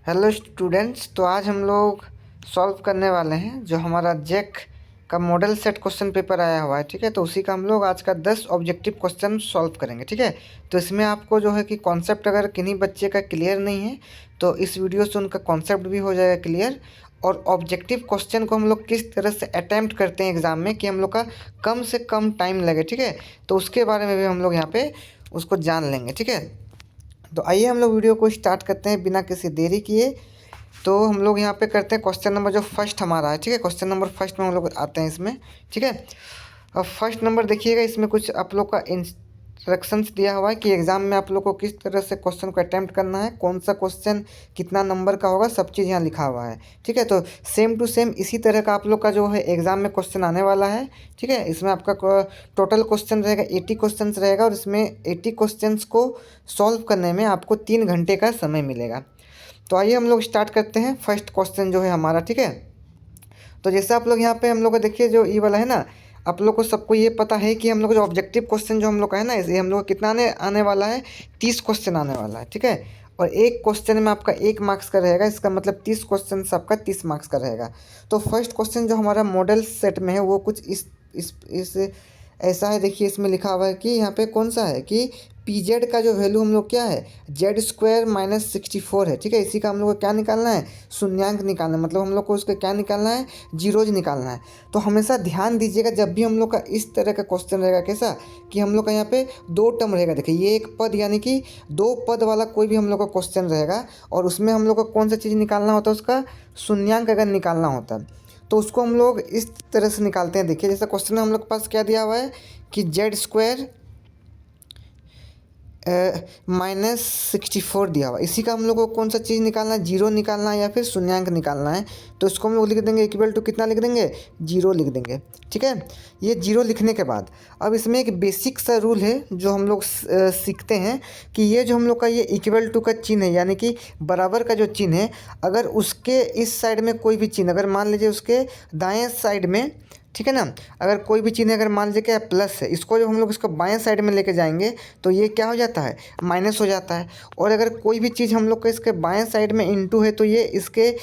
Hello students. तो आज हम लोग सॉल्व करने वाले हैं जो हमारा जैक का मॉडल सेट क्वेश्चन पेपर आया हुआ है। ठीक है, तो उसी का हम लोग आज का 10 ऑब्जेक्टिव क्वेश्चन सॉल्व करेंगे। ठीक है, तो इसमें आपको जो है कि कॉन्सेप्ट अगर किन्हीं बच्चे का क्लियर नहीं है तो इस वीडियो से उनका कॉन्सेप्ट भी हो जाएगा क्लियर। और ऑब्जेक्टिव क्वेश्चन को हम लोग किस तरह से अटैम्प्ट करते हैं एग्ज़ाम में कि हम लोग का कम से कम टाइम लगे। ठीक है, तो उसके बारे में भी हम लोग यहाँ पे उसको जान लेंगे। ठीक है, तो आइए हम लोग वीडियो को स्टार्ट करते हैं बिना किसी देरी किए। तो हम लोग यहाँ पे करते हैं क्वेश्चन नंबर जो फर्स्ट हमारा है। ठीक है, क्वेश्चन नंबर फर्स्ट में हम लोग आते हैं इसमें। ठीक है, अब फर्स्ट नंबर देखिएगा, इसमें कुछ आप लोग का इंस्ट्रक्शंस दिया हुआ है कि एग्ज़ाम में आप लोग को किस तरह से क्वेश्चन को अटैम्प्ट करना है, कौन सा क्वेश्चन कितना नंबर का होगा, सब चीज़ यहाँ लिखा हुआ है। ठीक है, तो सेम टू सेम इसी तरह का आप लोग का जो है एग्ज़ाम में क्वेश्चन आने वाला है। ठीक है, इसमें आपका टोटल क्वेश्चन रहेगा 80 क्वेश्चन रहेगा और इसमें 80 क्वेश्चन को सॉल्व करने में आपको 3 घंटे का समय मिलेगा। तो आइए हम लोग स्टार्ट करते हैं फर्स्ट क्वेश्चन जो है हमारा। ठीक है, तो जैसे आप लोग यहाँ पे हम लोग को देखिए जो ई वाला है ना, आप लोग को सबको ये पता है कि हम लोग जो ऑब्जेक्टिव क्वेश्चन जो हम लोग का है ना, इसे हम लोग को कितना आने वाला है, 30 क्वेश्चन आने वाला है। ठीक है, और एक क्वेश्चन में आपका 1 मार्क्स का रहेगा, इसका मतलब 30 क्वेश्चन आपका 30 मार्क्स का रहेगा। तो फर्स्ट क्वेश्चन जो हमारा मॉडल सेट में है वो कुछ इस ऐसा है। देखिए इसमें लिखा हुआ है कि यहाँ पे कौन सा है कि पी जेड का जो वैल्यू हम लोग क्या है, जेड स्क्वायर माइनस 64 है। ठीक है, इसी का हम लोग को क्या निकालना है, शून्यांक निकालना है, मतलब हम लोग को उसका क्या निकालना है, जीरोज निकालना है। तो हमेशा ध्यान दीजिएगा जब भी हम लोग का इस तरह का क्वेश्चन रहेगा कैसा कि हम लोग का यहाँ पे 2 टर्म रहेगा। देखिए ये एक पद यानी कि 2 पद वाला कोई भी हम लोग का क्वेश्चन रहेगा और उसमें हम लोग को कौन सा चीज़ निकालना होता है, उसका शून्यांक अगर निकालना होता है तो उसको हम लोग इस तरह से निकालते हैं। देखिए जैसा क्वेश्चन में हम लोग के पास क्या दिया हुआ है कि जेड स्क्वायर माइनस 64 दिया हुआ, इसी का हम लोग को कौन सा चीज़ निकालना है, जीरो निकालना है या फिर शून्यांक निकालना है। तो इसको हम लोग लिख देंगे इक्वल टू कितना लिख देंगे, जीरो लिख देंगे। ठीक है, ये जीरो लिखने के बाद अब इसमें एक बेसिक सा रूल है जो हम लोग सीखते हैं कि ये जो हम लोग का ये इक्वल टू का चिन्ह है यानी कि बराबर का जो चिन्ह है, अगर उसके इस साइड में कोई भी चिन्ह, अगर मान लीजिए उसके दाएँ साइड में, ठीक है ना, अगर कोई भी चिन्ह अगर मान लीजिए क्या प्लस है, इसको जब हम लोग इसको बाएं साइड में लेके जाएंगे तो ये क्या हो जाता है, माइनस हो जाता है। और अगर कोई भी चीज़ हम लोग को इसके बाएं साइड में इंटू है तो ये इसके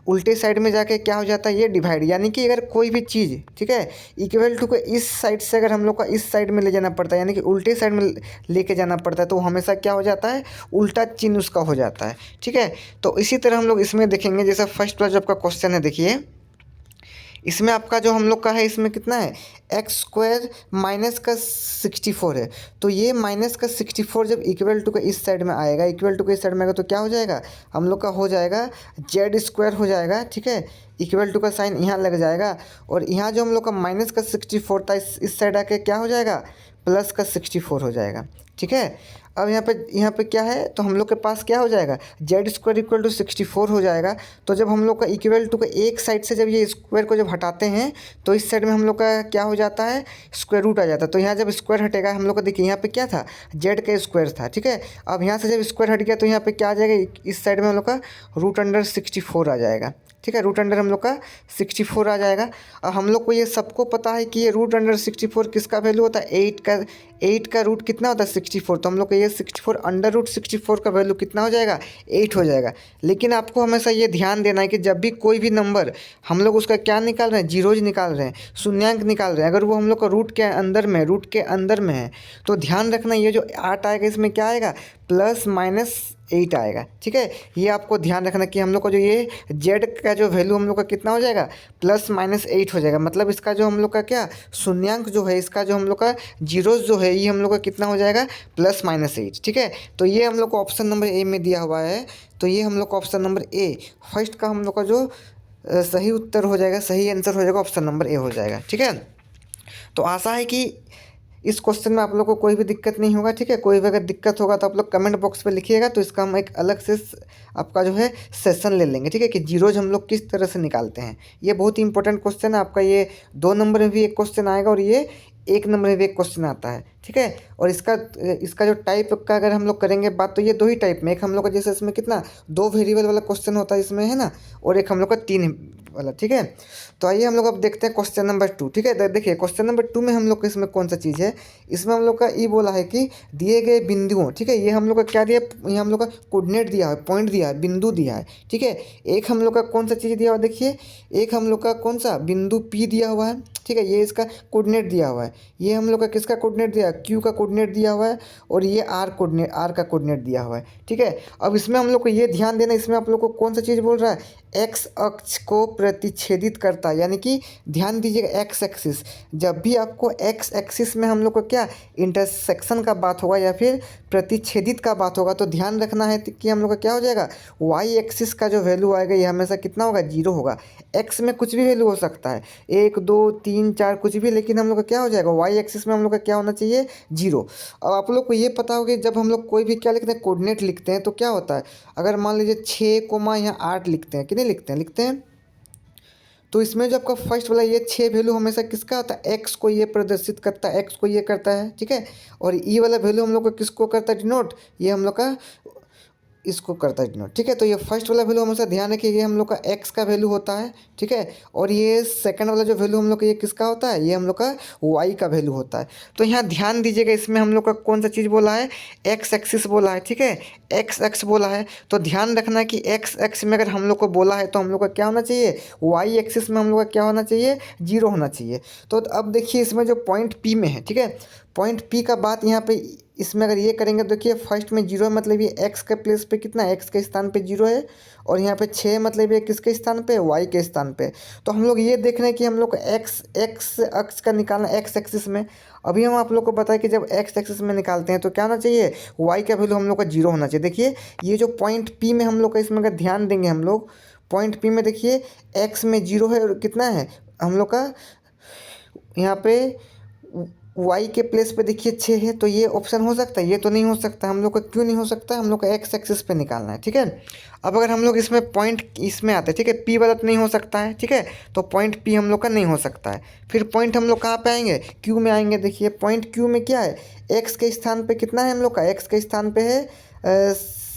उल्टे साइड में जाके क्या हो जाता है, ये डिवाइड। यानी कि अगर कोई भी चीज़, ठीक है, इक्वल टू को इस साइड से अगर हम लोग का इस साइड में ले जाना पड़ता है यानी कि उल्टे साइड में लेके जाना पड़ता है तो हमेशा क्या हो जाता है, उल्टा चिन्ह उसका हो जाता है। ठीक है, तो इसी तरह हम लोग इसमें देखेंगे। जैसा फर्स्ट वाला जो आपका क्वेश्चन है, देखिए इसमें आपका जो हम लोग का है इसमें कितना है, एक्स स्क्वायर माइनस का 64 है। तो ये माइनस का 64 जब इक्वल टू का इस साइड में आएगा, इक्वल टू के इस साइड में आएगा तो क्या हो जाएगा, हम लोग का हो जाएगा जेड स्क्वायर हो जाएगा। ठीक है, इक्वल टू का साइन यहाँ लग जाएगा और यहाँ जो हम लोग का माइनस का 64 था इस साइड आके क्या हो जाएगा, प्लस का 64 हो जाएगा। ठीक है, अब यहाँ पे क्या है तो हम लोग के पास क्या हो जाएगा, जेड स्क्वायर इक्वल टू 64 हो जाएगा। तो जब हम लोग का इक्वल टू का एक साइड से जब ये स्क्वायर को जब हटाते हैं तो इस साइड में हम लोग का क्या हो जाता है, स्क्वायर रूट आ जाता है। तो यहाँ जब स्क्वायर हटेगा हम लोग का, देखिए यहाँ पे क्या था, जेड का स्क्वायर था। ठीक है, अब यहाँ से जब स्क्वायर हट गया तो यहाँ पे क्या आ जाएगा, इस साइड में हम लोग का रूट अंडर 64 आ जाएगा। ठीक है, रूट अंडर हम लोग का 64 आ जाएगा। और हम लोग को ये सबको पता है कि ये रूट अंडर 64 किसका वैल्यू होता है, 8 का रूट कितना होता है, 64। तो हम लोग को ये 64 अंडर रूट 64 का वैल्यू कितना हो जाएगा, 8 हो जाएगा। लेकिन आपको हमेशा ये ध्यान देना है कि जब भी कोई भी नंबर हम लोग उसका क्या निकाल रहे हैं, जीरोज निकाल रहे हैं, शून्यांक निकाल रहे हैं, अगर वो हम लोग का रूट के अंदर में है तो ध्यान रखना ये जो 8 आएगा इसमें क्या आएगा, प्लस माइनस 8 आएगा। ठीक है, ये आपको ध्यान रखना कि हम लोग का जो ये जेड का जो वैल्यू हम लोग का कितना हो जाएगा, प्लस माइनस 8 हो जाएगा। मतलब इसका जो हम लोग का क्या शून्यांक जो है, इसका जो हम लोग का जीरोज जो है ये हम लोग का कितना हो जाएगा, प्लस माइनस 8। ठीक है, तो ये हम लोग को ऑप्शन नंबर ए में दिया हुआ है। तो ये हम लोग का ऑप्शन नंबर ए फर्स्ट का हम लोग का जो सही उत्तर हो जाएगा, सही आंसर हो जाएगा, ऑप्शन नंबर ए हो जाएगा। ठीक है, तो आशा है कि इस क्वेश्चन में आप लोग को कोई भी दिक्कत नहीं होगा। ठीक है, कोई भी अगर दिक्कत होगा तो आप लोग कमेंट बॉक्स पे लिखिएगा, तो इसका हम एक अलग से आपका जो है सेशन ले लेंगे। ठीक है, कि जीरोज हम लोग किस तरह से निकालते हैं। ये बहुत ही इंपॉर्टेंट क्वेश्चन है आपका, ये 2 नंबर में भी एक क्वेश्चन आएगा और ये एक नंबर में भी एक क्वेश्चन आता है, ठीक है। और इसका इसका जो टाइप का अगर हम लोग करेंगे बात, तो ये दो ही टाइप में, एक हम लोग का जैसे इसमें कितना दो वेरिएबल वाला क्वेश्चन होता है इसमें, है ना, और एक हम लोग का तीन वाला, ठीक है। तो आइए हम लोग अब देखते हैं क्वेश्चन नंबर 2, ठीक है। देखिए क्वेश्चन नंबर 2 में हम लोग को इसमें कौन सा चीज़ है, इसमें हम लोग का ये बोला है कि दिए गए बिंदुओं, ठीक है, ये हम लोग का क्या दिया, ये हम लोग का कोऑर्डिनेट दिया है, पॉइंट दिया है, बिंदु दिया है, ठीक है। एक हम लोग का कौन सा चीज़ दिया हुआ है, देखिए एक हम लोग का कौन सा बिंदु P दिया हुआ है, ठीक है, ये इसका कोऑर्डिनेट दिया हुआ है। ये हम लोग का किसका कोऑर्डिनेट दिया है, Q का कोऑर्डिनेट दिया हुआ है, और ये R का कोऑर्डिनेट दिया हुआ है, ठीक है। अब इसमें हम लोग को ये ध्यान देना, इसमें आप लोग को कौन सा चीज़ बोल रहा है, एक्स अक्ष को प्रतिच्छेदित करता है, यानी कि ध्यान दीजिएगा एक्स एक्सिस, जब भी आपको एक्स एक्सिस में हम लोग को क्या इंटरसेक्शन का बात होगा या फिर प्रतिच्छेदित का बात होगा, तो ध्यान रखना है कि हम लोग का क्या हो जाएगा, वाई एक्सिस का जो वैल्यू आएगा ये हमेशा कितना होगा, 0 होगा। एक्स में कुछ भी वैल्यू हो सकता है, 1 2 3 4 कुछ भी, लेकिन हम लोग का क्या हो जाएगा, वाई एक्सिस में हम लोग का क्या होना चाहिए, 0। अब आप लोग को ये पता होगा जब हम लोग कोई भी क्या लिखते हैं, कोऑर्डिनेट लिखते हैं, तो क्या होता है, अगर मान लीजिए 6 कोमा यहाँ 8 लिखते हैं, कितने लिखते हैं, तो इसमें जो आपका फर्स्ट वाला ये 6 वैल्यू हमेशा किसका आता है, एक्स को ये प्रदर्शित करता है, एक्स को ये करता है, ठीक है। और ई वाला वैल्यू हम लोग को किसको करता है, डिनोट, ये हम लोग का इसको करता है डिनोट, ठीक है। तो ये फर्स्ट वाला वैल्यू हमेशा ध्यान रखिए, ये हम लोग का एक्स का वैल्यू होता है, ठीक है। और ये सेकंड वाला जो वैल्यू हम लोग का ये किसका होता है, ये हम लोग का वाई का वैल्यू होता है। तो यहाँ ध्यान दीजिएगा, इसमें हम लोग का कौन सा चीज़ बोला है, एक्स एक्सिस बोला है, ठीक है, एक्स एक्स बोला है। तो ध्यान रखना कि एक्स एक्स में अगर हम लोग को बोला है तो हम लोग का क्या होना चाहिए, वाई एक्सिस में हम लोग का क्या होना चाहिए, 0 होना चाहिए। तो अब देखिए इसमें जो पॉइंट P में है, ठीक है, पॉइंट P का बात यहाँ पे इसमें अगर ये करेंगे तो देखिए फर्स्ट में 0 है, मतलब ये एक्स के प्लेस पे कितना है, एक्स के स्थान पे 0 है, और यहाँ पे 6 मतलब ये किसके स्थान पे, वाई के स्थान पे। तो हम लोग ये देख रहे हैं कि हम लोग को एक्स एक्स अक्ष का निकालना एक्स एक्सिस में। अभी हम आप लोग को बताएं कि जब एक्स एक्सिस में निकालते हैं तो क्या होना चाहिए, वाई का वैल्यू हम लोग का 0 होना चाहिए। देखिए ये जो पॉइंट P में हम लोग का, इसमें अगर ध्यान देंगे हम लोग, पॉइंट P में देखिए एक्स में 0 है, और कितना है हम लोग का यहाँ पे वाई के प्लेस पे देखिए 6 है, तो ये ऑप्शन हो सकता है, ये तो नहीं हो सकता। हम लोग का क्यों नहीं हो सकता, हम लोग का एक्स एक्सिस पे निकालना है, ठीक है। अब अगर हम लोग इसमें पॉइंट इसमें आते हैं, ठीक है, पी वाला तो नहीं हो सकता है, ठीक है, तो पॉइंट पी हम लोग का नहीं हो सकता है। फिर पॉइंट हम लोग कहाँ पे आएंगे, क्यू में आएंगे। देखिए पॉइंट क्यू में क्या है, एक्स के स्थान पे कितना है हम लोग का, एक्स के स्थान पे है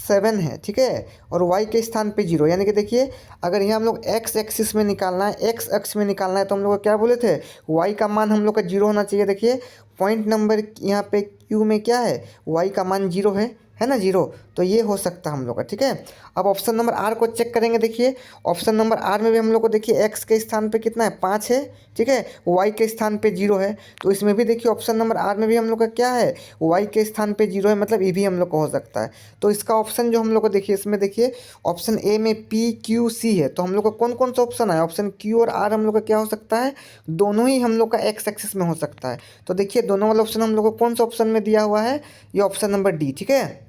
7 है, ठीक है, और वाई के स्थान पे 0, यानी कि देखिए अगर यहाँ हम लोग एक्स एक्सिस में निकालना है, एक्स अक्ष में निकालना है, तो हम लोग क्या बोले थे, वाई का मान हम लोग का 0 होना चाहिए। देखिए पॉइंट नंबर यहाँ पे क्यू में क्या है, वाई का मान 0 है ना, 0, तो ये हो सकता है हम लोग का, ठीक है। अब ऑप्शन नंबर आर को चेक करेंगे। देखिए ऑप्शन नंबर आर में भी हम लोग को देखिए एक्स के स्थान पे कितना है, 5 है, ठीक है, वाई के स्थान पे 0 है, तो इसमें भी देखिए ऑप्शन नंबर आर में भी हम लोग का क्या है, वाई के स्थान पे 0 है, मतलब ये भी हम लोग को हो सकता है। तो इसका ऑप्शन जो हम लोग को देखिए, इसमें देखिए ऑप्शन ए में पी क्यू सी है, तो हम लोग का कौन कौन सा ऑप्शन है, ऑप्शन क्यू और आर हम लोग का क्या हो सकता है, दोनों ही हम लोग का एक्स एक्सिस में हो सकता है। तो देखिए दोनों वाला ऑप्शन हम लोग को कौन सा ऑप्शन में दिया हुआ है, ये ऑप्शन नंबर डी, ठीक है,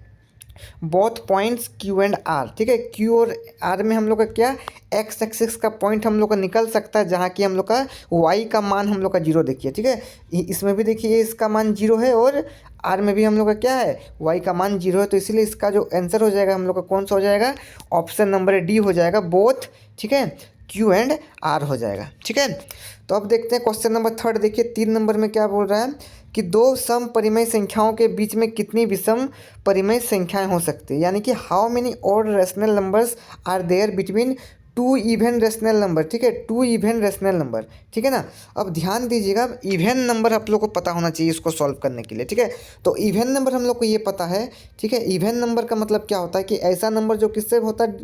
both points Q and R, ठीक है। क्यू और आर में हम लोग का क्या, एक्स एक्सिस का पॉइंट हम लोग का निकल सकता है, जहाँ की हम लोग का वाई का मान हम लोग का 0 देखिए, ठीक है, इसमें भी देखिए इसका मान 0 है, और आर में भी हम लोग का क्या है, वाई का मान 0 है। तो इसीलिए इसका जो आंसर हो जाएगा हम लोग का कौन सा हो जाएगा, ऑप्शन नंबर डी हो जाएगा, बोथ, ठीक है, क्यू एंड आर हो जाएगा, ठीक है। तो अब देखते हैं क्वेश्चन नंबर 3। देखिए 3 नंबर में क्या बोल रहा है कि दो सम परिमेय संख्याओं के बीच में कितनी विषम परिमेय संख्याएं हो सकती है, यानी कि how many odd rational numbers are there between 2 even rational number, ठीक है, 2 इवन रेशनल नंबर, ठीक है ना। अब ध्यान दीजिएगा, इवन नंबर आप लोग को पता होना चाहिए इसको सॉल्व करने के लिए, ठीक है। तो इवन नंबर हम लोग को ये पता है, ठीक है, इवन नंबर का मतलब क्या होता है कि ऐसा नंबर जो किससे होता है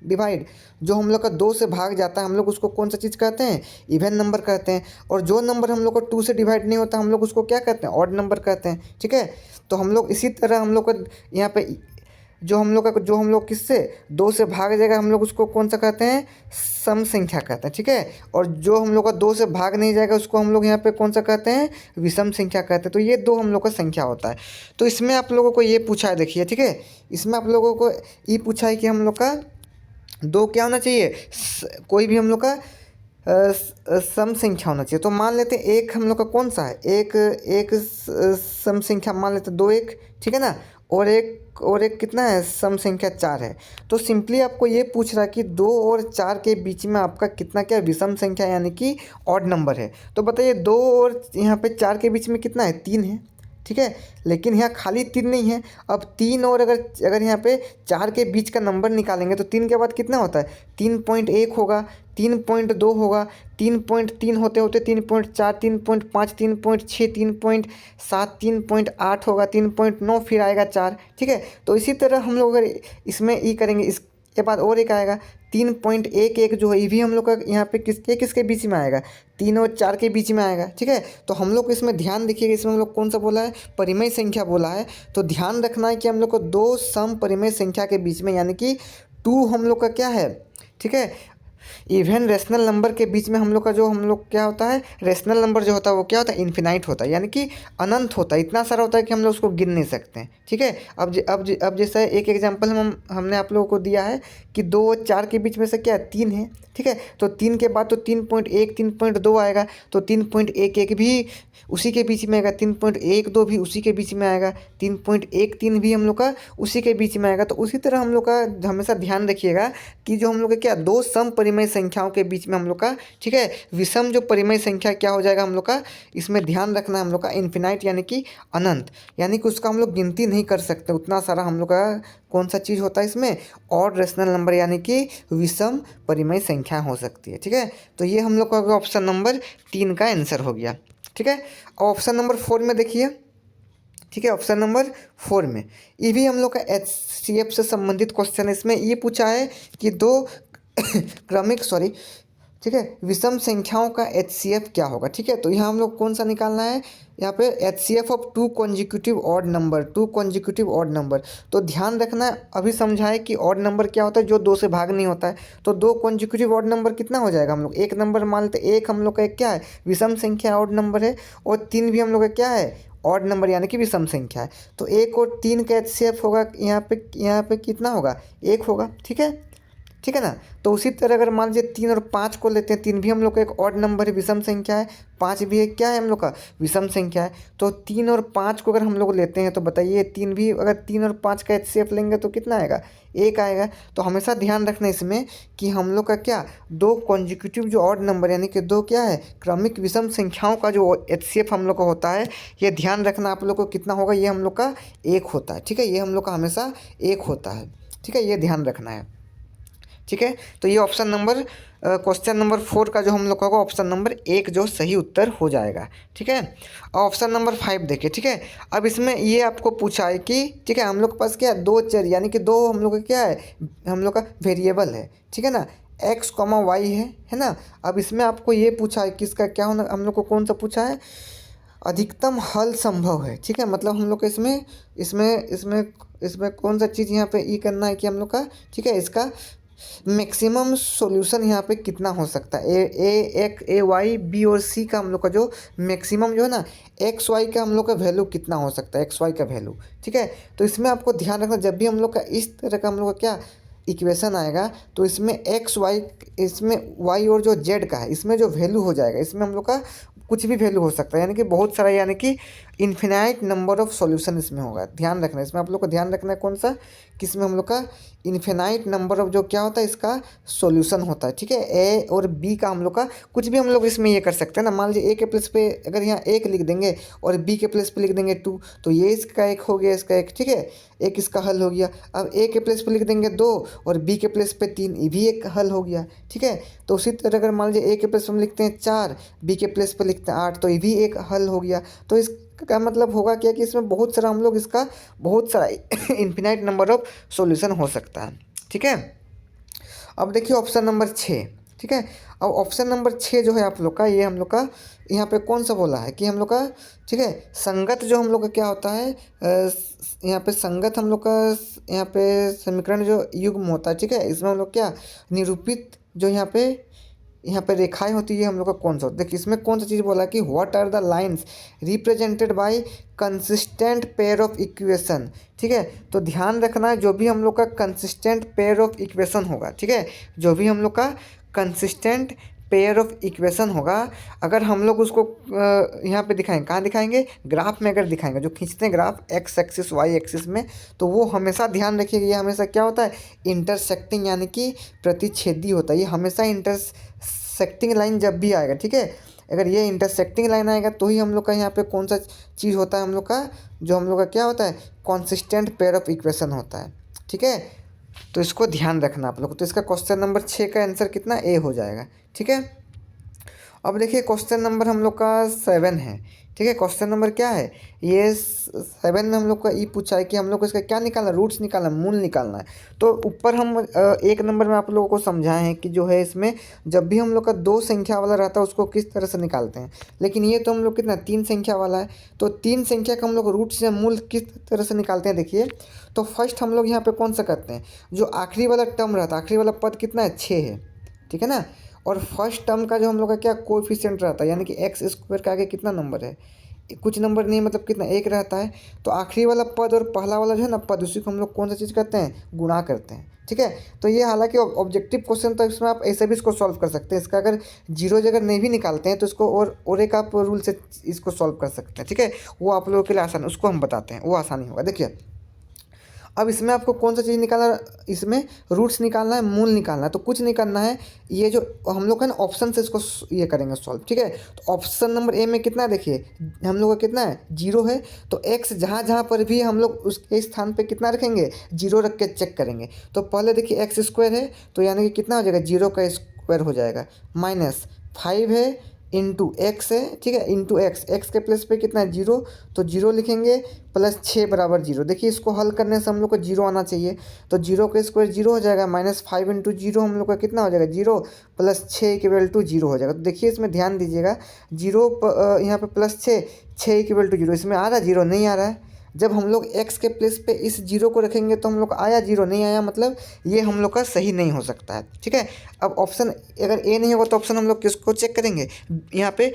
डिवाइड, जो हम लोग का 2 से भाग जाता है, हम लोग उसको कौन सा चीज़ कहते हैं, इवन नंबर कहते हैं। और जो नंबर हम लोग को 2 से डिवाइड नहीं होता, हम लोग उसको क्या कहते हैं, ऑड नंबर कहते हैं, ठीक है। तो हम लोग इसी तरह हम लोग को यहाँ पे जो हम लोग किससे 2 से भाग जाएगा, हम लोग उसको कौन सा कहते हैं, सम संख्या कहते हैं, ठीक है। और जो हम लोग का 2 से भाग नहीं जाएगा उसको हम लोग यहाँ पे कौन सा कहते हैं, विषम संख्या कहते हैं। तो ये 2 हम लोग का संख्या होता है। तो इसमें आप लोगों को ये पूछा है, देखिए, ठीक है, इसमें आप लोगों को ये पूछा है कि हम लोग का 2 क्या होना चाहिए, कोई भी हम लोग का सम संख्या होना चाहिए। तो मान लेते हैं एक हम लोग का कौन सा है, एक सम संख्या मान लेते हैं 2 1, ठीक है ना, और एक और एक कितना है, सम संख्या 4 है। तो सिंपली आपको ये पूछ रहा है कि 2 और 4 के बीच में आपका कितना क्या विषम संख्या यानी कि ऑड नंबर है। तो बताइए 2 और यहाँ पे 4 के बीच में कितना है, 3 है, ठीक है। लेकिन यहाँ खाली 3 नहीं है। अब 3 और अगर यहाँ पे 4 के बीच का नंबर निकालेंगे तो 3 के बाद कितना होता है, 3.1 होगा, 3.2 होगा, 3.3 होते होते 3.4, 3.5, 3.6, 3.7, 3.8 होगा, 3.9 फिर आएगा 4, ठीक है। तो इसी तरह हम लोग अगर इसमें ई करेंगे, इसके बाद और एक आएगा 3.11 जो है, ये भी हम लोग का यहाँ पे किसके बीच में आएगा, 3 और 4 के बीच में आएगा, ठीक है। तो हम लोग को इसमें ध्यान देखिएगा, इसमें हम लोग कौन सा बोला है, परिमेय संख्या बोला है। तो ध्यान रखना है कि हम लोग को 2 सम परिमेय संख्या के बीच में यानी कि 2 हम लोग का क्या है, ठीक है, इवन रेशनल नंबर के बीच में हम लोग का जो हम लोग क्या होता है, रेशनल नंबर जो होता है वो क्या होता है, इन्फिनाइट होता है, यानी कि अनंत होता है, इतना सारा होता है कि हम लोग उसको गिन नहीं सकते हैं, ठीक है। अब जैसे एक एग्जांपल हमने आप लोगों को दिया है कि 2 और 4 के बीच में से क्या 3 है, ठीक है। तो 3 के बाद तो 3.1, 3.2 आएगा, तो 3.11 भी उसी के बीच में आएगा, 3.12 भी उसी के बीच में आएगा, 3.13 भी हम लोग का उसी के बीच में आएगा। तो उसी तरह हम लोग का हमेशा ध्यान रखिएगा कि जो हम लोग का क्या 2 सम परिमेय संख्याओं के बीच में हम लोग का, ठीक है, विषम जो परिमेय संख्या क्या हो जाएगा हम लोग का, इसमें ध्यान रखना है हम लोग का इन्फिनाइट यानी कि अनंत, यानी कि उसका हम लोग गिनती नहीं कर सकते, उतना सारा हम लोग का कौन सा चीज़ होता है इसमें, ऑड रेशनल नंबर यानी कि विषम परिमेय संख्या हो सकती है, ठीक है। तो ये हम लोग का ऑप्शन नंबर 3 का आंसर हो गया, ठीक है। और ऑप्शन नंबर 4 में देखिए, ठीक है, ऑप्शन नंबर 4 में ये भी हम लोग का HCF से संबंधित क्वेश्चन है। इसमें ये पूछा है कि 2 क्रमिक ठीक है, विषम संख्याओं का HCF क्या होगा, ठीक है। तो यहाँ हम लोग कौन सा निकालना है, यहाँ पे HCF of 2 consecutive odd number, 2 consecutive odd number. तो ध्यान रखना, अभी समझाए कि ऑड नंबर क्या होता है, जो 2 से भाग नहीं होता है। तो 2 कॉन्जिक्यूटिव ऑड नंबर कितना हो जाएगा, हम लोग एक नंबर मान लेते, एक हम लोग का एक क्या है, विषम संख्या ऑड नंबर है, और 3 भी हम लोग का क्या है, ऑड नंबर यानी कि विषम संख्या है। तो 1 और 3 का HCF होगा, यहाँ पे कितना होगा, 1 होगा, ठीक है, ठीक है ना। तो उसी तरह अगर मान लीजिए 3 और 5 को लेते हैं, 3 भी हम लोग का एक ऑड नंबर है, विषम संख्या है, 5 भी एक क्या है हम लोग का, विषम संख्या है। तो 3 और 5 को अगर हम लोग लेते हैं तो बताइए 3 भी अगर 3 और 5 का HCF लेंगे तो कितना आएगा, 1 आएगा। तो हमेशा ध्यान रखना इसमें कि हम लोग का क्या 2 कॉन्जिक्यूटिव जो ऑड नंबर यानी कि 2 क्या है, क्रमिक विषम संख्याओं का जो HCF हम लोग का होता है, ये ध्यान रखना आप लोग को कितना होगा, ये हम लोग का 1 होता है, ठीक है। ये हम लोग का हमेशा 1 होता है, ठीक है, ये ध्यान रखना है, ठीक है। तो ये ऑप्शन नंबर क्वेश्चन नंबर 4 का जो हम लोग का होगा ऑप्शन नंबर 1 जो सही उत्तर हो जाएगा, ठीक है। और ऑप्शन नंबर 5 देखिए, ठीक है। अब इसमें ये आपको पूछा है कि, ठीक है, हम लोग के पास क्या है, 2 चर यानी कि 2 हम लोग का क्या है, हम लोग का वेरिएबल है, ठीक है ना, x, y है ना। अब इसमें आपको ये पूछा है कि इसका क्या होना, हम लोग को कौन सा पूछा है, अधिकतम हल संभव है, ठीक है। मतलब हम लोग को इसमें इसमें इसमें इसमें कौन सा चीज़ यहाँ पे ई करना है कि हम लोग का, ठीक है, इसका मैक्सिमम सॉल्यूशन यहाँ पे कितना हो सकता है, ए वाई बी और सी का हम लोग का जो मैक्सिमम जो है ना, एक्स वाई का हम लोग का वैल्यू कितना हो सकता है, एक्स वाई का वैल्यू, ठीक है। तो इसमें आपको ध्यान रखना, जब भी हम लोग का इस तरह का हम लोग का क्या इक्वेशन आएगा तो इसमें एक्स वाई, इसमें वाई और जो जेड का है इसमें जो वैल्यू हो जाएगा, इसमें हम लोग का कुछ भी वैल्यू हो सकता है, यानी कि बहुत सारा, यानी कि इन्फिनाइट नंबर ऑफ सॉल्यूशन इसमें होगा। ध्यान रखना इसमें आप लोग को, ध्यान रखना है कौन सा, किसमें हम लोग का इन्फिनाइट नंबर ऑफ जो क्या होता है इसका सॉल्यूशन होता है, ठीक है। ए और बी का हम लोग का कुछ भी हम लोग इसमें ये कर सकते हैं ना, मान लीजिए ए के प्लेस पे अगर यहाँ 1 लिख देंगे और बी के प्लेस पे लिख देंगे 2, तो ये इसका 1 हो गया, इसका 1, ठीक है, एक इसका हल हो गया। अब ए के प्लेस पे लिख देंगे 2 और बी के प्लेस पे 3, ये भी एक हल हो गया, ठीक है। तो उसी तरह अगर मान लीजिए ए के प्लेस पे हम लिखते हैं 4, बी के प्लेस पे लिखते हैं 8, तो ये भी एक हल हो गया। तो इसका मतलब होगा क्या कि इसमें बहुत सारा हम लोग इसका बहुत सारा इन्फिनाइट नंबर ऑफ सॉल्यूशन हो सकता है, ठीक है। अब देखिए ऑप्शन नंबर 6, ठीक है। अब ऑप्शन नंबर 6 जो है आप लोग का, ये हम लोग का यहाँ पे कौन सा बोला है कि हम लोग का, ठीक है, संगत जो हम लोग का क्या होता है, यहाँ पे संगत हम लोग का यहाँ पे समीकरण जो युग्म होता है, ठीक है, इसमें हम लोग क्या निरूपित जो यहाँ पे रेखाएं होती है हम लोग का कौन सा, देखिए इसमें कौन सा चीज़ बोला कि what are the lines represented by consistent pair of equation, ठीक है। तो ध्यान रखना है जो भी हम लोग का कंसिस्टेंट पेयर ऑफ इक्वेशन होगा, ठीक है, जो भी हम लोग का कंसिस्टेंट पेयर ऑफ इक्वेशन होगा, अगर हम लोग उसको यहाँ पे दिखाएंगे, कहाँ दिखाएंगे, ग्राफ में अगर दिखाएंगे, जो खींचते हैं graph X axis Y axis में, तो वो हमेशा ध्यान रखिएगा, ये हमेशा क्या होता है, इंटरसेक्टिंग यानी कि प्रतिच्छेदी होता है। ये हमेशा इंटरसेक्टिंग लाइन जब भी आएगा, ठीक है, अगर ये इंटरसेक्टिंग लाइन आएगा तो ही हम लोग का यहाँ पे कौन सा चीज़ होता है, हम लोग का जो हम लोग का क्या होता है, कॉन्सिस्टेंट पेयर ऑफ इक्वेशन होता है, ठीक है। तो इसको ध्यान रखना आप लोग। तो इसका क्वेश्चन नंबर 6 का आंसर कितना, ए हो जाएगा, ठीक है। अब देखिए क्वेश्चन नंबर हम लोग का 7 है, ठीक है। क्वेश्चन नंबर क्या है, ये 7 में हम लोग का ये पूछा है कि हम लोग को इसका क्या निकालना है, रूट्स निकालना है, मूल निकालना है। तो ऊपर हम 1 नंबर में आप लोगों को समझाए हैं कि जो है इसमें जब भी हम लोग का 2 संख्या वाला रहता है उसको किस तरह से निकालते हैं, लेकिन ये तो हम लोग कितना 3 संख्या वाला है, तो 3 संख्या का हम लोग रूट से मूल किस तरह से निकालते हैं, देखिए। तो फर्स्ट हम लोग यहाँ पे कौन सा करते हैं, जो आखिरी वाला टर्म रहता है, आखिरी वाला पद कितना है, 6 है, ठीक है ना। और फर्स्ट टर्म का जो हम लोग का क्या कोएफिशिएंट रहता है, यानी कि एक्स स्क्वायर का आगे कितना नंबर है, कुछ नंबर नहीं, मतलब कितना, 1 रहता है। तो आखिरी वाला पद और पहला वाला जो है ना पद, उसी को हम लोग कौन सा चीज़ करते हैं, गुणा करते हैं, ठीक है। तो ये हालांकि ऑब्जेक्टिव क्वेश्चन, तो इसमें आप ऐसे भी इसको सॉल्व कर सकते हैं। इसका अगर जीरो जगह नहीं भी निकालते हैं तो इसको और एक आप रूल से इसको सॉल्व कर सकते हैं, ठीक है। वो आप लोगों के लिए आसान, उसको हम बताते हैं, वो आसानी होगा। देखिए अब इसमें आपको कौन सा चीज़ निकालना, इसमें रूट्स निकालना है, मूल निकालना है। तो कुछ नहीं करना है, ये जो हम लोग है ना ऑप्शन से इसको ये करेंगे सॉल्व, ठीक है। तो ऑप्शन नंबर ए में कितना है, देखिए हम लोग का कितना है, 0 है। तो एक्स जहाँ जहाँ पर भी हम लोग उसके स्थान पे कितना रखेंगे, 0 रख के चेक करेंगे। तो पहले देखिए एक्स स्क्वायर है, तो यानी कि कितना हो जाएगा, 0 का स्क्वायर हो जाएगा, -5 है, इंटू एक्स है, ठीक है, इंटू एक्स, एक्स के प्लेस पे कितना है, 0, तो 0 लिखेंगे, +6 बराबर 0। देखिए इसको हल करने से हम लोग को 0 आना चाहिए, तो 0 का स्क्वायर 0 हो जाएगा, -5 इंटू 0 हम लोग का कितना हो जाएगा, 0, +6 इक्वल टू 0 हो जाएगा। तो देखिए इसमें ध्यान दीजिएगा, 0 यहाँ पे +6, 6 इक्वल टू 0, इसमें आ रहा है 0, नहीं आ रहा है। जब हम लोग x के प्लेस पे इस 0 को रखेंगे तो हम लोग आया 0, नहीं आया, मतलब ये हम लोग का सही नहीं हो सकता है, ठीक है। अब ऑप्शन अगर ए नहीं होगा तो ऑप्शन हम लोग किसको चेक करेंगे, यहाँ पे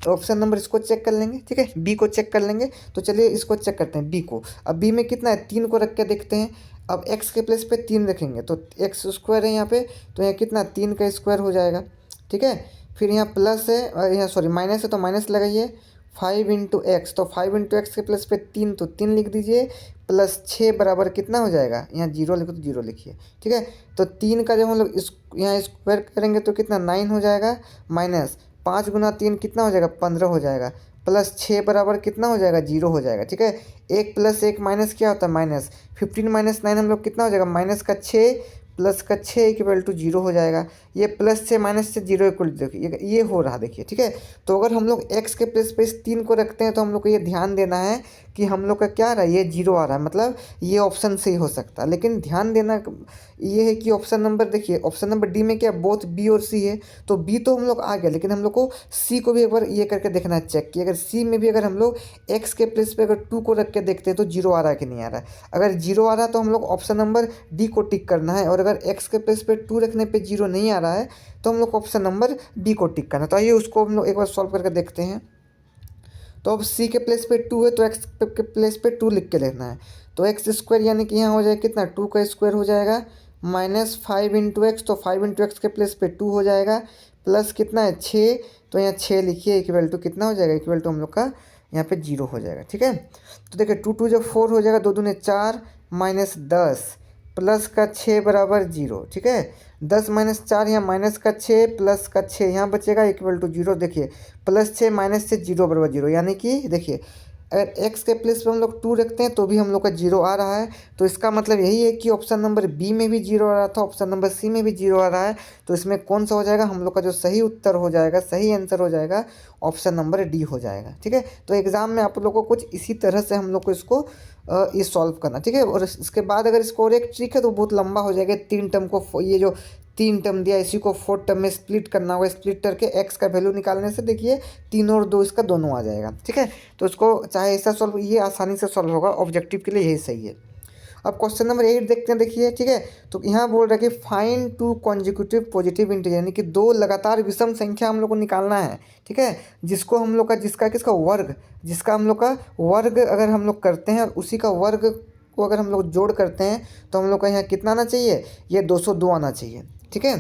ऑप्शन नंबर इसको चेक कर लेंगे, ठीक है, बी को चेक कर लेंगे। तो चलिए इसको चेक करते हैं, बी को। अब बी में कितना है, 3 को रख के देखते हैं। अब x के प्लेस पे 3 रखेंगे तो एक्स स्क्वायर है यहाँ पे, तो यहाँ कितना 3 का स्क्वायर हो जाएगा, ठीक है। फिर यहाँ प्लस है, यहाँ सॉरी माइनस है, तो माइनस लगाइए, 5 इंटू एक्स, तो 5 इंटू एक्स के प्लस पे 3, तो 3 लिख दीजिए, +6 बराबर कितना हो जाएगा, यहाँ 0 लिखो तो 0 लिखिए, ठीक है। तो 3 का जब हम लोग इस यहाँ स्क्वायर करेंगे तो कितना 9 हो जाएगा, -5 गुना 3 कितना हो जाएगा, 15 हो जाएगा, +6 बराबर कितना हो जाएगा, 0 हो जाएगा, ठीक है। 1 + 1 माइनस क्या होता है, माइनस, 15 - 9 हम लोग कितना हो जाएगा, -6 +6 इक्वल टू 0 हो जाएगा। ये प्लस से माइनस से 0 इक्वल टू, देखिए ये हो रहा, देखिए, ठीक है। तो अगर हम लोग x के प्लेस पे इस 3 को रखते हैं तो हम लोग को ये ध्यान देना है कि हम लोग का क्या आ रहा है, ये 0 आ रहा है, मतलब ये ऑप्शन सही हो सकता है। लेकिन ध्यान देना ये है कि ऑप्शन नंबर, देखिए ऑप्शन नंबर डी में क्या, बोथ बी और सी है। तो बी तो हम लोग आ गया, लेकिन हम लोग को सी को भी एक बार ये करके देखना है चेक, कि अगर सी में भी अगर हम लोग x के प्लेस पे अगर 2 को रख के देखते हैं तो 0 आ रहा है कि नहीं आ रहा है। अगर 0 आ रहा है तो हम लोग ऑप्शन नंबर डी को टिक करना है, और अगर x के प्लेस पे 2 रखने पे 0 नहीं आ रहा है तो हम लोग ऑप्शन नंबर बी को टिक करना है। तो आइए उसको हम लोग एक बार सॉल्व करके देखते हैं। तो अब सी के प्लेस पे 2 है तो एक्स के प्लेस पे 2 लिख के लेना है। तो एक्स स्क्वायर यानी कि यहाँ हो जाएगा कितना, 2 का स्क्वायर हो जाएगा, -5 इंटू एक्स, तो 5 इंटू एक्स के प्लेस पे 2 हो जाएगा, प्लस कितना है 6, तो यहाँ 6 लिखिए, इक्वल टू कितना हो जाएगा, इक्वल टू हम लोग का यहाँ पे 0 हो जाएगा, ठीक है। तो देखिए 2 2 जब 4 हो जाएगा, 2 दूने 4, -10 प्लस का 6 बराबर 0, ठीक है। 10 - 4 यहाँ माइनस का 6 प्लस का 6 यहाँ बचेगा, इक्वल टू 0। देखिए +6 माइनस से 0 बराबर 0, यानी कि देखिए अगर x के प्लेस पे हम लोग 2 रखते हैं तो भी हम लोग का 0 आ रहा है। तो इसका मतलब यही है कि ऑप्शन नंबर बी में भी 0 आ रहा था, ऑप्शन नंबर सी में भी 0 आ रहा है। तो इसमें कौन सा हो जाएगा, हम लोग का जो सही उत्तर हो जाएगा, सही आंसर हो जाएगा, ऑप्शन नंबर डी हो जाएगा, ठीक है। तो एग्ज़ाम में आप लोग को कुछ इसी तरह से हम लोग को इसको ये सॉल्व करना, ठीक है। और इसके बाद अगर इसको और एक ट्रिक है तो बहुत लंबा हो जाएगा, 3 टर्म को, ये जो 3 टर्म दिया इसी को 4 टर्म में स्प्लिट करना होगा। स्प्लिट करके x का वैल्यू निकालने से देखिए 3 और 2 इसका दोनों आ जाएगा, ठीक है। तो इसको चाहे ऐसा सॉल्व, ये आसानी से सॉल्व होगा, ऑब्जेक्टिव के लिए यही सही है। अब क्वेश्चन नंबर 8 देखते हैं, देखिए, ठीक है। तो यहाँ बोल रहा है कि फाइंड 2 कॉन्जिक्यूटिव पॉजिटिव इंटीजर, यानी कि 2 लगातार विषम संख्या हम लोग को निकालना है, ठीक है। जिसको हम लोग का, जिसका किसका वर्ग, जिसका हम लोग का वर्ग अगर हम लोग करते हैं और उसी का वर्ग को अगर हम लोग जोड़ करते हैं तो हम लोग का यहाँ कितना आना चाहिए, ये 202 आना चाहिए, ठीक है।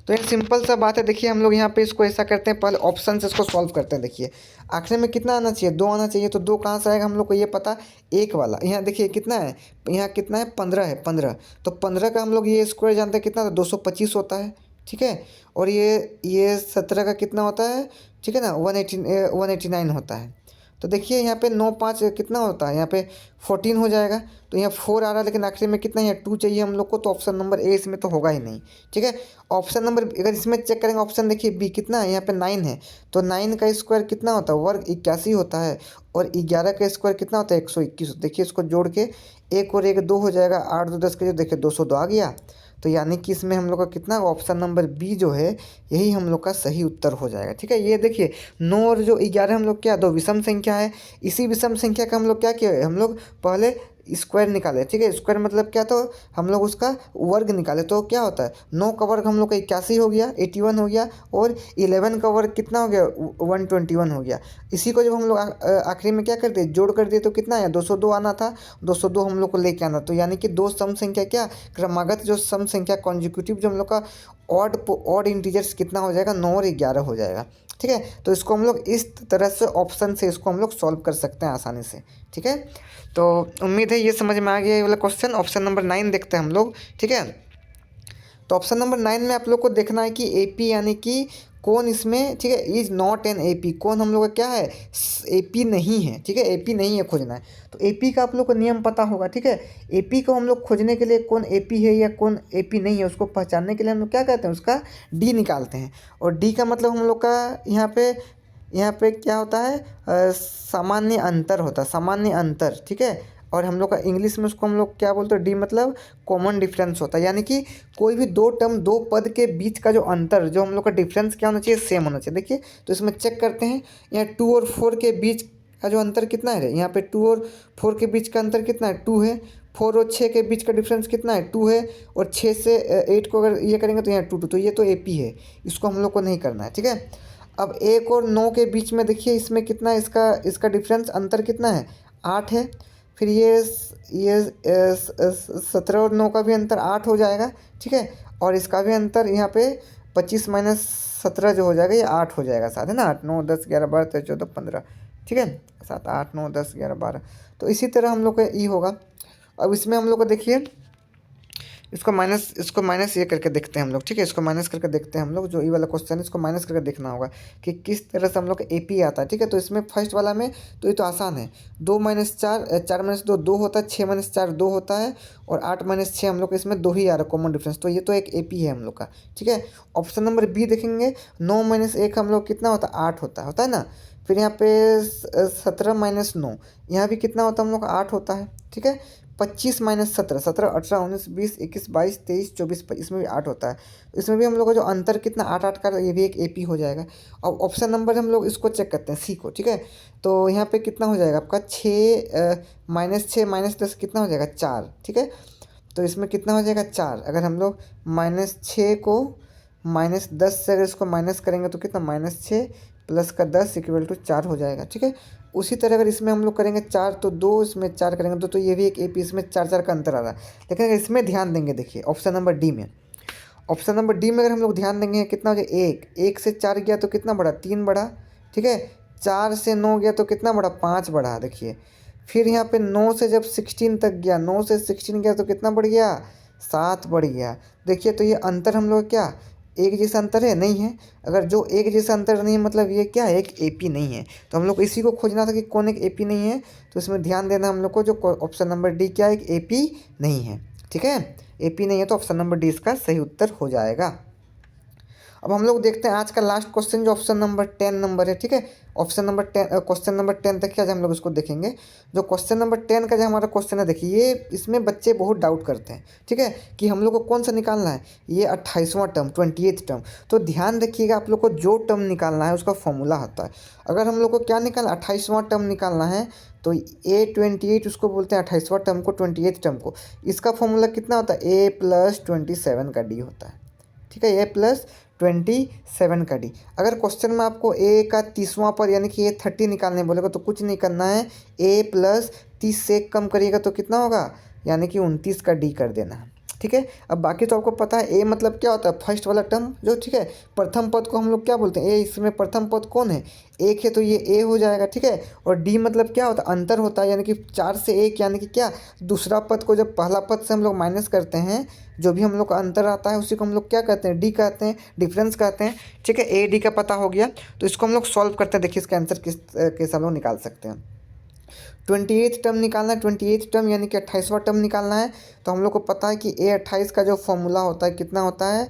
तो ये सिंपल सा बात है। देखिए हम लोग यहाँ पे इसको ऐसा करते हैं, पहले ऑप्शन से इसको सॉल्व करते हैं। देखिए आखिर में कितना आना चाहिए, 2 आना चाहिए, तो 2 कहाँ से आएगा हम लोग को ये पता, एक वाला। यहाँ देखिए कितना है, यहाँ कितना है, 15 है, 15। तो 15 का हम लोग ये स्क्वायर जानते हैं कितना, 225 होता है, ठीक है। और ये 17 का कितना होता है, ठीक है ना, 189 होता है। तो देखिए यहाँ पे 9 5 कितना होता है, यहाँ पे 14 हो जाएगा। तो यहाँ 4 आ रहा है, लेकिन आखिर में कितना है, 2 चाहिए हम लोग को। तो ऑप्शन नंबर ए इसमें तो होगा ही नहीं, ठीक है। ऑप्शन नंबर, अगर इसमें चेक करेंगे ऑप्शन, देखिए बी कितना है, यहाँ पे 9 है। तो 9 का स्क्वायर कितना होता है, वर्ग 81 होता है। और 11 का स्क्वायर कितना होता है, 121। देखिए इसको जोड़ के 1 और 1 2 हो जाएगा, 8 2 10 के, जो देखिए 202 आ गया। तो यानी कि इसमें हम लोग का कितना, ऑप्शन नंबर बी जो है यही हम लोग का सही उत्तर हो जाएगा, ठीक है। ये देखिए 9 और जो 11 हम लोग क्या, दो विषम संख्या है। इसी विषम संख्या का हम लोग क्या किया, हम लोग पहले स्क्वायर निकाले, ठीक है। स्क्वायर मतलब क्या, तो हम लोग उसका वर्ग निकाले। तो क्या होता है, 9 का वर्ग हम लोग का 81 हो गया, 81 हो गया। और 11 का वर्ग कितना हो गया, 121 हो गया। इसी को जब हम लोग आखिरी में क्या कर दिए, जोड़ कर दिए, तो कितना आया, 202 आना था। 202 हम लोग को लेके आना। तो यानी कि दो सम संख्या, क्या क्रमागत जो सम संख्या कॉन्जिक्यूटिव जो हम लोग का ऑड इंटीजर्स कितना हो जाएगा, 9 और 11 हो जाएगा, ठीक है। तो इसको हम लोग इस तरह से ऑप्शन से इसको हम लोग सॉल्व कर सकते हैं आसानी से, ठीक है। तो उम्मीद है ये समझ में आ गया ये वाला क्वेश्चन। ऑप्शन नंबर 9 देखते हैं हम लोग, ठीक है। तो ऑप्शन नंबर 9 में आप लोग को देखना है कि एपी यानी कि कौन इसमें, ठीक है, इज नॉट एन एपी। कौन हम लोग का क्या है, एपी नहीं है, ठीक है, एपी नहीं है खोजना है। तो एपी का आप लोग को नियम पता होगा, ठीक है। एपी को हम लोग खोजने के लिए कौन एपी है या कौन एपी नहीं है, उसको पहचानने के लिए हम लोग क्या करते हैं, उसका डी निकालते हैं। और डी का मतलब हम लोग का यहाँ पे क्या होता है, सामान्य अंतर होता है, सामान्य अंतर, ठीक है। और हम लोग का इंग्लिश में उसको हम लोग क्या बोलते हैं, डी मतलब कॉमन डिफरेंस होता है। यानी कि कोई भी दो टर्म, दो पद के बीच का जो अंतर, जो हम लोग का डिफरेंस क्या होना चाहिए, सेम होना चाहिए। देखिए तो इसमें चेक करते हैं, यहाँ 2 और 4 के बीच का जो अंतर कितना है, यहाँ पे 2 और 4 के बीच का अंतर कितना है, 2 है। 4 और 6 के बीच का डिफरेंस कितना है, 2 है। और 6 से 8 को अगर ये करेंगे तो यहाँ 2 2, तो ये तो एपी है, इसको हम लोग को नहीं करना है, ठीक है। अब 1 और 9 के बीच में देखिए इसमें कितना है, इसका डिफरेंस अंतर कितना है, 8 है। फिर ये 17 और 9 का भी अंतर 8 हो जाएगा, ठीक है। और इसका भी अंतर यहाँ पे 25 माइनस 17 जो हो जाएगा, ये 8 हो जाएगा साथ, है ना। 8 9 10 11 12 13 14 15, ठीक है। 7 8 9 10 11 12। तो इसी तरह हम लोग का ई होगा। अब इसमें हम लोग को देखिए, इसको माइनस ये करके देखते हैं हम लोग, ठीक है। इसको माइनस करके देखते हैं हम लोग, जो ई वाला क्वेश्चन है इसको माइनस करके देखना होगा कि किस तरह से हम लोग का एपी आता है, ठीक है। तो इसमें फर्स्ट वाला में तो ये तो आसान है, 2 माइनस 4, 4 माइनस 2 2 होता है, 6 माइनस 4 2 होता है। और 8 माइनस 6 हम लोग को इसमें 2 ही आ रहा है कॉमन डिफरेंस। तो ये तो एक एपी है हम लोग का, ठीक है। ऑप्शन नंबर बी देखेंगे, 9 माइनस 1 हम लोग कितना होता है, 8 होता है ना। फिर यहाँ पे 17 माइनस 9, यहाँ भी कितना होता है हम लोग का, 8 होता है, ठीक है। 25 माइनस 17, 17 18 19 20 21 22 23 24 25, इसमें भी 8 होता है। तो इसमें भी हम लोग का जो अंतर कितना 8 8 का, ये भी एक एपी हो जाएगा। अब ऑप्शन नंबर हम लोग इसको चेक करते हैं, सी को, ठीक है। तो यहाँ पे कितना हो जाएगा आपका, 6 माइनस 6 माइनस 10 कितना हो जाएगा, 4, ठीक है। तो इसमें कितना हो जाएगा, 4। अगर हम लोग -6 को -10 से अगर इसको माइनस करेंगे तो कितना, -6 प्लस का 10 इक्वल टू 4 हो जाएगा, ठीक है। उसी तरह अगर इसमें हम लोग करेंगे 4 तो 2, इसमें 4 करेंगे तो ये भी एक एपी, इसमें 4 4 का अंतर आ रहा है। लेकिन अगर इसमें ध्यान देंगे, देखिए ऑप्शन नंबर डी में, ऑप्शन नंबर डी में अगर हम लोग ध्यान देंगे कितना हो जाए, 1 से 4 गया तो कितना बढ़ा, 3 बढ़ा, ठीक है। 4 से 9 गया तो कितना बढ़ा, 5 बढ़ा, देखिए। फिर यहाँ पे 9 से जब 16 तक गया, 9 से 16 गया तो कितना बढ़ गया, 7 बढ़ गया। देखिए तो ये अंतर हम लोग क्या एक जैसा अंतर है, नहीं है। अगर जो एक जैसा अंतर नहीं है मतलब ये क्या है, एक एपी नहीं है। तो हम लोग को इसी को खोजना था कि कौन एक एपी नहीं है। तो इसमें ध्यान देना हम लोग को, जो ऑप्शन नंबर डी क्या है, एक एपी नहीं है, ठीक है। एपी नहीं है तो ऑप्शन नंबर डी इसका सही उत्तर हो जाएगा। अब हम लोग देखते हैं आज का लास्ट क्वेश्चन, जो ऑप्शन नंबर 10 नंबर है, ठीक है। ऑप्शन नंबर 10, क्वेश्चन नंबर 10 तक क्या हम लोग इसको देखेंगे। जो क्वेश्चन नंबर 10 का जो हमारा क्वेश्चन है, देखिए ये इसमें बच्चे बहुत डाउट करते हैं, ठीक है, कि हम लोग को कौन सा निकालना है, ये 28वां टर्म, 28th टर्म। तो ध्यान रखिएगा, आप लोग को जो टर्म निकालना है उसका फॉर्मूला होता है। अगर हम लोग को क्या निकालना, 28वां टर्म निकालना है, तो A28 उसको बोलते हैं, 28वां टर्म को, 28th टर्म को। इसका फॉर्मूला कितना होता है, A+27 का डी होता है, ठीक है। A+27 का डी। अगर क्वेश्चन में आपको ए का 30वां पर यानी कि A30 निकालने बोलेगा तो कुछ नहीं करना है, A+30 से कम करिएगा तो कितना होगा, यानी कि 29 का डी कर देना है, ठीक है। अब बाकी तो आपको पता है ए मतलब क्या होता है, फर्स्ट वाला टर्म जो, ठीक है। प्रथम पद को हम लोग क्या बोलते हैं, ए, इसमें प्रथम पद कौन है, एक है, तो ये ए हो जाएगा, ठीक है। और डी मतलब क्या होता है, अंतर होता है, यानी कि 4 से 1, यानी कि क्या, दूसरा पद को जब पहला पद से हम लोग माइनस करते हैं, जो भी हम लोग का अंतर आता है उसी को हम लोग क्या कहते हैं, डी कहते हैं, डिफरेंस कहते हैं, ठीक है। ए डी का पता हो गया, तो इसको हम लोग सॉल्व करते हैं। देखिए इसका आंसर कैसे हम लोग निकाल सकते हैं। 28 टर्म निकालना है, 28 टर्म यानी कि 28वां टर्म निकालना है। तो हम लोग को पता है कि ए 28 का जो फॉर्मूला होता है कितना होता है,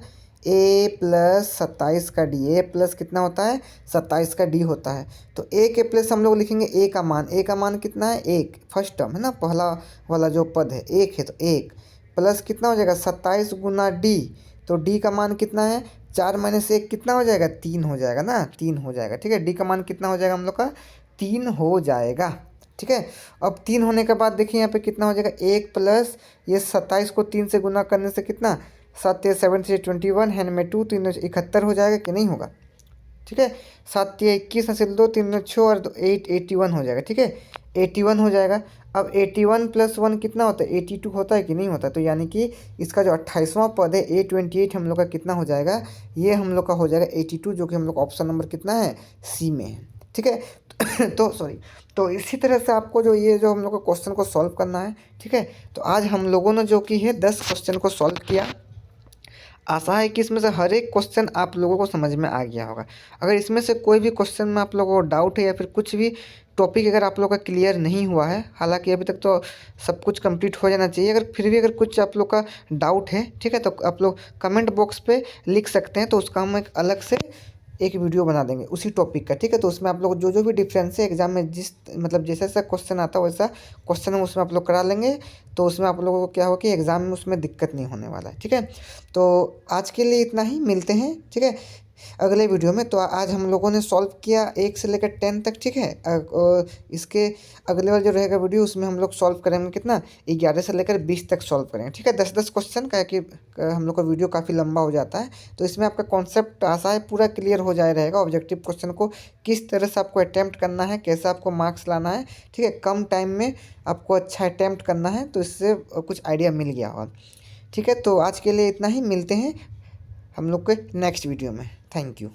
ए प्लस 27 का डी, ए प्लस कितना होता है, 27 का डी होता है। तो ए के प्लस हम लोग लिखेंगे ए का मान, ए का मान कितना है, एक, फर्स्ट टर्म है ना, पहला वाला जो पद है एक है, तो एक प्लस कितना हो जाएगा 27 गुना डी, तो डी का मान कितना है, 4 माइनस 1 कितना हो जाएगा, 3 हो जाएगा ना, 3 हो जाएगा, ठीक है। डी का मान कितना हो जाएगा हम लोग का, 3 हो जाएगा, ठीक है। अब 3 होने के बाद देखिए यहाँ पे कितना हो जाएगा, एक प्लस ये 27 को 3 से गुना करने से कितना, 7 7 से 21 हैंड में 2, 3 71 हो जाएगा कि नहीं होगा, ठीक है। 7 21 हासिल 2, 3 6 और 8 81 हो जाएगा, ठीक है, 81 हो जाएगा। अब 81 प्लस 1 कितना होता है, 82 होता है कि नहीं होता, तो यानी कि इसका जो 28वां पद है A28 हम लोग का कितना हो जाएगा, ये हम लोग का हो जाएगा 82, जो कि हम लोग ऑप्शन नंबर कितना है, सी में है, ठीक है। तो सॉरी, तो इसी तरह से आपको जो ये जो हम लोग को क्वेश्चन को सॉल्व करना है, ठीक है। तो आज हम लोगों ने जो कि है 10 क्वेश्चन को सॉल्व किया। आशा है कि इसमें से हर एक क्वेश्चन आप लोगों को समझ में आ गया होगा। अगर इसमें से कोई भी क्वेश्चन में आप लोगों को डाउट है या फिर कुछ भी टॉपिक अगर आप लोगों का क्लियर नहीं हुआ है, हालांकि अभी तक तो सब कुछ कंप्लीट हो जाना चाहिए, अगर फिर भी अगर कुछ आप लोग का डाउट है, ठीक है, तो आप लोग कमेंट बॉक्स पे लिख सकते हैं, तो उसका हम एक अलग से एक वीडियो बना देंगे उसी टॉपिक का, ठीक है। तो उसमें आप लोग जो भी डिफरेंस है एग्जाम में, जिस मतलब जैसा जैसा क्वेश्चन आता है वैसा क्वेश्चन हम उसमें आप लोग करा लेंगे, तो उसमें आप लोगों को क्या हो कि एग्ज़ाम में उसमें दिक्कत नहीं होने वाला है, ठीक है। तो आज के लिए इतना ही, मिलते हैं, ठीक है, अगले वीडियो में। तो आज हम लोगों ने सॉल्व किया 1 से लेकर 10 तक, ठीक है। और इसके अगले वाला जो रहेगा वीडियो उसमें हम लोग सॉल्व करेंगे कितना, 11 से लेकर 20 तक सॉल्व करेंगे, ठीक है। 10-10 क्वेश्चन का, कि हम लोग का वीडियो काफ़ी लंबा हो जाता है, तो इसमें आपका कॉन्सेप्ट आशा है पूरा क्लियर हो जाए रहेगा। ऑब्जेक्टिव क्वेश्चन को किस तरह से आपको अटैम्प्ट करना है, कैसे आपको मार्क्स लाना है, ठीक है, कम टाइम में आपको अच्छा अटैम्प्ट करना है, तो इससे कुछ आइडिया मिल गया होगा, ठीक है। तो आज के लिए इतना ही, मिलते हैं हम लोग के नेक्स्ट वीडियो में। Thank you.